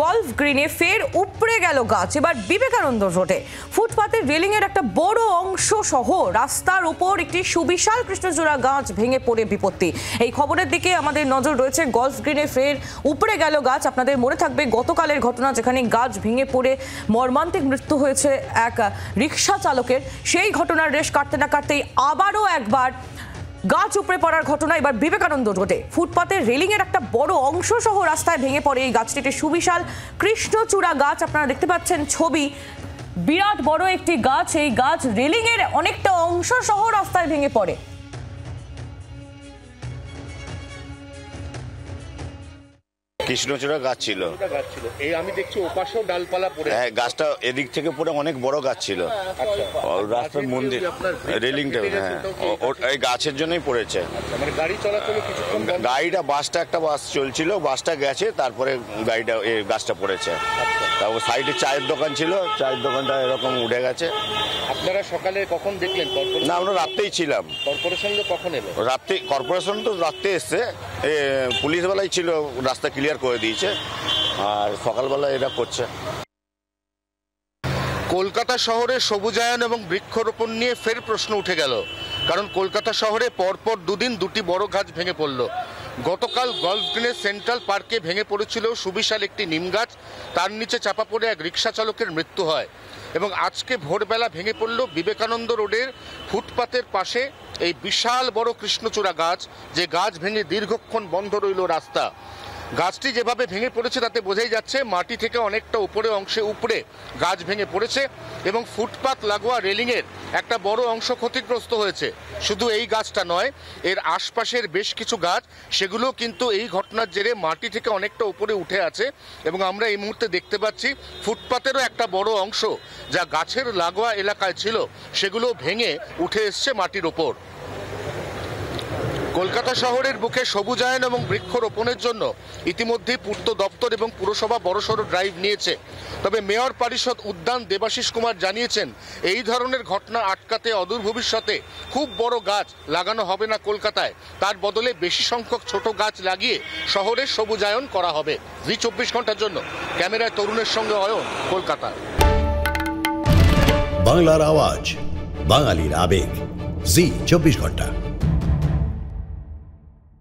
Golf গ্রিনে ফের উপড়ে গেল গাছ। এবার বিবেকানন্দ রোডে ফুটপাতের রেলিং এর একটা বড় অংশ সহ রাস্তার উপর একটি সুবিশাল কৃষ্ণচূড়া গাছ ভেঙে পড়ে বিপত্তি। এই খবরের দিকে আমাদের নজর রয়েছে। গলফ গ্রিনে ফের উপড়ে গেল গাছ। আপনাদের মনে থাকবে গতকালের ঘটনা, যেখানে গাছ ভেঙে পড়ে মর্মান্তিক মৃত্যু হয়েছে এক রিক্সা চালকের। সেই ঘটনার রেশ কাটতে না কাটতেই আবারও একবার গাছ উপড়ে পড়ার ঘটনা। এবার বিবেকানন্দ রোডে ফুটপাতের রেলিং এর একটা বড় অংশ সহ রাস্তায় ভেঙে পড়ে এই গাছটি। একটি সুবিশাল কৃষ্ণচূড়া গাছ, আপনারা দেখতে পাচ্ছেন ছবি। বিরাট বড় একটি গাছ, এই গাছ রেলিং এর অনেকটা অংশ সহ রাস্তায় ভেঙে পড়ে। কৃষ্ণচূড়া গাছ ছিল। এই আমি দেখছি ওপাশেও ডালপালা পড়ে। হ্যাঁ, গাছটা এদিক থেকে পড়ে অনেক বড় গাছ ছিল। রাস্তার মন্দির রেলিংটা, হ্যাঁ, এই গাছের জন্যই পড়েছে। মানে গাড়ি চলাচলে কিছুক্ষণ গাড়িটা একটা বাস চলছিল, বাসটা গেছে, তারপরে গাড়িটা গাছটা পড়েছে। তারপর সাইডে চায়ের দোকান ছিল, চায়ের দোকানটা এরকম উঠে গেছে। আপনারা সকালে কখন দেখলেন? না, আমরা রাত্রেই ছিলাম। কর্পোরেশন কখন এলো? রাত্রে, কর্পোরেশন তো রাত্রে এসছে, পুলিশ বেলায় ছিল, রাস্তা ক্লিয়ার করে দিয়েছে, আর সকালবেলা এটা করছে। কলকাতা শহরে সবুজায়ন এবং বৃক্ষরোপণ নিয়ে ফের প্রশ্ন উঠে গেল, কারণ কলকাতা শহরে পরপর দুদিন দুটি বড় গাছ ভেঙে পড়ল। গতকাল গলফ গ্রিনের সেন্ট্রাল পার্কে ভেঙে পড়েছিল সুবিশাল একটি নিম গাছ, তার নিচে চাপা পড়ে এক রিক্সা চালকের মৃত্যু হয়। এবং আজকে ভোরবেলা ভেঙে পড়ল বিবেকানন্দ রোডের ফুটপাতের পাশে এই বিশাল বড় কৃষ্ণচূড়া গাছ, যে গাছ ভেঙে দীর্ঘক্ষণ বন্ধ রইল রাস্তা। গাছটি যেভাবে ভেঙে পড়েছে তাতে বোঝাই যাচ্ছে মাটি থেকে অনেকটা উপরে অংশে উপড়ে গাছ ভেঙে পড়েছে এবং ফুটপাত লাগোয়া রেলিংয়ের একটা বড় অংশ ক্ষতিগ্রস্ত হয়েছে। শুধু এই গাছটা নয়, এর আশপাশের বেশ কিছু গাছ, সেগুলো কিন্তু এই ঘটনার জেরে মাটি থেকে অনেকটা উপরে উঠে আছে। এবং আমরা এই মুহূর্তে দেখতে পাচ্ছি ফুটপাতেরও একটা বড় অংশ যা গাছের লাগোয়া এলাকায় ছিল, সেগুলো ভেঙে উঠে এসছে মাটির ওপর। কলকাতা শহরের বুকে সবুজায়ন এবং বৃক্ষরোপণের জন্য ইতিমধ্যেই পূর্ত দপ্তর এবং পুরসভা বড়সড় ড্রাইভ নিয়েছে। তবে মেয়র পরিষদ উদ্যান দেবাশিস কুমার জানিয়েছেন, এই ধরনের ঘটনা আটকাতে অদূর ভবিষ্যতে খুব বড় গাছ লাগানো হবে না কলকাতায়, তার বদলে বেশি সংখ্যক ছোট গাছ লাগিয়ে শহরের সবুজায়ন করা হবে। জি 24 ঘন্টার জন্য ক্যামেরায় তরুণের সঙ্গে অয়ন, কলকাতা। বাংলার আওয়াজ, বাঙালির আবেগ, জি 24 ঘন্টা।